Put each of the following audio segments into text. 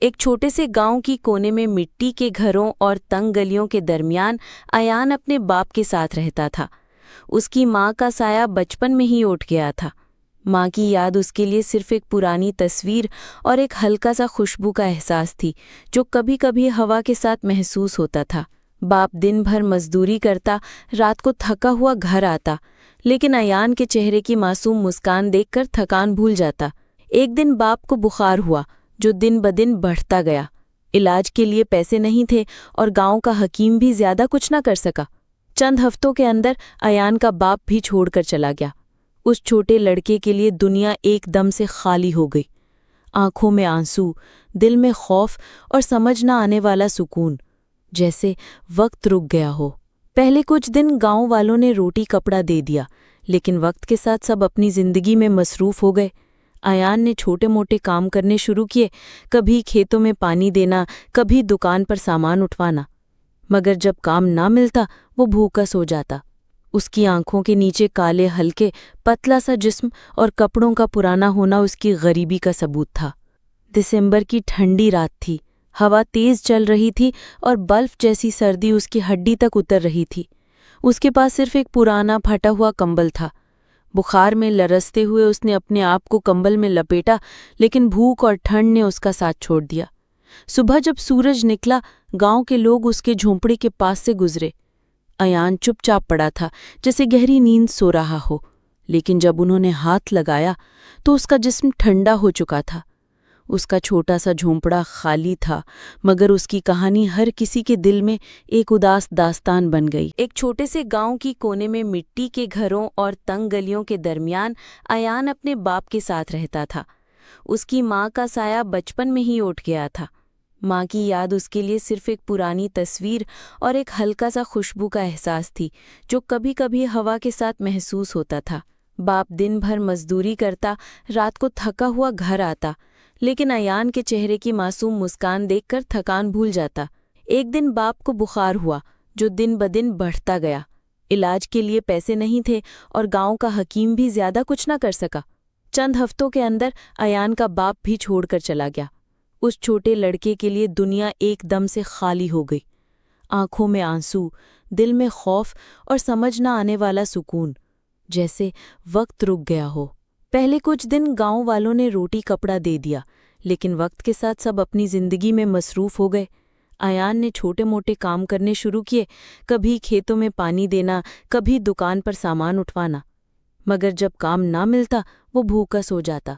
एक छोटे से गांव की कोने में मिट्टी के घरों और तंग गलियों के दरमियान अयान अपने बाप के साथ रहता था। उसकी माँ का साया बचपन में ही उठ गया था। माँ की याद उसके लिए सिर्फ एक पुरानी तस्वीर और एक हल्का सा खुशबू का एहसास थी, जो कभी कभी हवा के साथ महसूस होता था। बाप दिन भर मजदूरी करता, रात को थका हुआ घर आता, लेकिन अयान के चेहरे की मासूम मुस्कान देखकर थकान भूल जाता। एक दिन बाप को बुखार हुआ, जो दिन ब दिन बढ़ता गया। इलाज के लिए पैसे नहीं थे और गांव का हकीम भी ज्यादा कुछ न कर सका। चंद हफ्तों के अंदर अयान का बाप भी छोड़कर चला गया। उस छोटे लड़के के लिए दुनिया एकदम से खाली हो गई। आंखों में आंसू, दिल में खौफ और समझ न आने वाला सुकून, जैसे वक्त रुक गया हो। पहले कुछ दिन गांव वालों ने रोटी कपड़ा दे दिया, लेकिन वक्त के साथ सब अपनी जिंदगी में मसरूफ हो गए। अयान ने छोटे मोटे काम करने शुरू किए, कभी खेतों में पानी देना, कभी दुकान पर सामान उठवाना। मगर जब काम ना मिलता, वो भूखा सो जाता। उसकी आंखों के नीचे काले हल्के पतला सा जिस्म और कपड़ों का पुराना होना उसकी गरीबी का सबूत था। दिसंबर की ठंडी रात थी, हवा तेज चल रही थी और बर्फ जैसी सर्दी उसकी हड्डी तक उतर रही थी। उसके पास सिर्फ एक पुराना फटा हुआ कंबल था। बुखार में लरसते हुए उसने अपने आप को कंबल में लपेटा, लेकिन भूख और ठंड ने उसका साथ छोड़ दिया। सुबह जब सूरज निकला, गांव के लोग उसके झोंपड़े के पास से गुजरे। अयान चुपचाप पड़ा था, जैसे गहरी नींद सो रहा हो, लेकिन जब उन्होंने हाथ लगाया तो उसका जिस्म ठंडा हो चुका था। उसका छोटा सा झोंपड़ा खाली था, मगर उसकी कहानी हर किसी के दिल में एक उदास दास्तान बन गई। एक छोटे से गांव की कोने में मिट्टी के घरों और तंग गलियों के दरमियान अयान अपने बाप के साथ रहता था। उसकी माँ का साया बचपन में ही उठ गया था। माँ की याद उसके लिए सिर्फ एक पुरानी तस्वीर और एक हल्का सा खुशबू का एहसास थी, जो कभी कभी हवा के साथ महसूस होता था। बाप दिन भर मजदूरी करता, रात को थका हुआ घर आता, लेकिन अयान के चेहरे की मासूम मुस्कान देखकर थकान भूल जाता। एक दिन बाप को बुखार हुआ, जो दिन ब दिन बढ़ता गया। इलाज के लिए पैसे नहीं थे और गांव का हकीम भी ज्यादा कुछ न कर सका। चंद हफ्तों के अंदर अयान का बाप भी छोड़कर चला गया। उस छोटे लड़के के लिए दुनिया एकदम से खाली हो गई। आंखों में आंसू, दिल में खौफ और समझ न आने वाला सुकून, जैसे वक्त रुक गया हो। पहले कुछ दिन गांव वालों ने रोटी कपड़ा दे दिया, लेकिन वक्त के साथ सब अपनी जिंदगी में मसरूफ हो गए। अयान ने छोटे मोटे काम करने शुरू किए, कभी खेतों में पानी देना, कभी दुकान पर सामान उठवाना। मगर जब काम ना मिलता, वो भूखा सो जाता।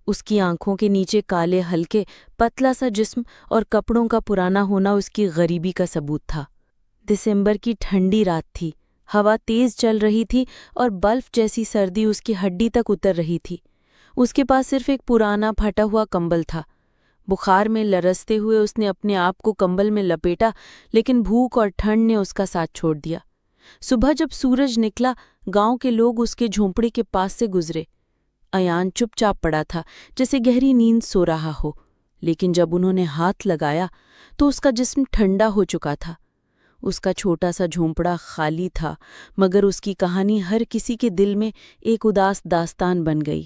उसकी आंखों के नीचे काले हल्के पतला सा जिस्म और कपड़ों का पुराना होना उसकी गरीबी का सबूत था। दिसंबर की ठंडी रात थी, हवा तेज चल रही थी और बर्फ जैसी सर्दी उसकी हड्डी तक उतर रही थी। उसके पास सिर्फ एक पुराना फटा हुआ कंबल था। बुखार में लरसते हुए उसने अपने आप को कंबल में लपेटा, लेकिन भूख और ठंड ने उसका साथ छोड़ दिया। सुबह जब सूरज निकला, गांव के लोग उसके झोंपड़े के पास से गुजरे। अयान चुपचाप पड़ा था, जैसे गहरी नींद सो रहा हो, लेकिन जब उन्होंने हाथ लगाया तो उसका जिस्म ठंडा हो चुका था। उसका छोटा सा झोंपड़ा खाली था, मगर उसकी कहानी हर किसी के दिल में एक उदास दास्तान बन गई।